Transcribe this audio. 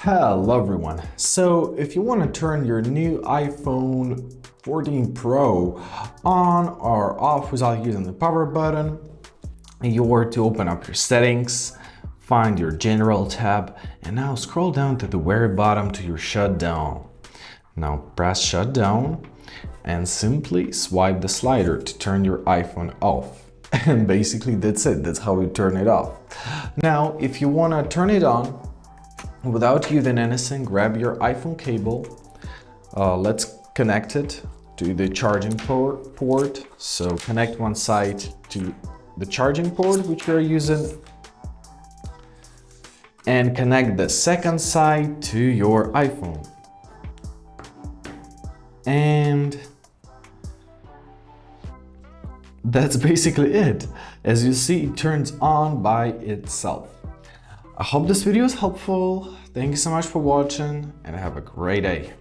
Hello everyone. So if you want to turn your new iPhone 14 Pro on or off without using the power button, you are to open up your settings, find your general tab, and now scroll down to the very bottom to your shutdown. Now press shutdown and simply swipe the slider to turn your iPhone off. And basically that's it. That's how you turn it off. Now if you want to turn it on without using anything, grab your iPhone cable. Let's connect it to the charging port. So connect one side to the charging port which we are using and connect the second side to your iPhone. And that's basically it. As you see, it turns on by itself. I hope this video is helpful. Thank you so much for watching and have a great day.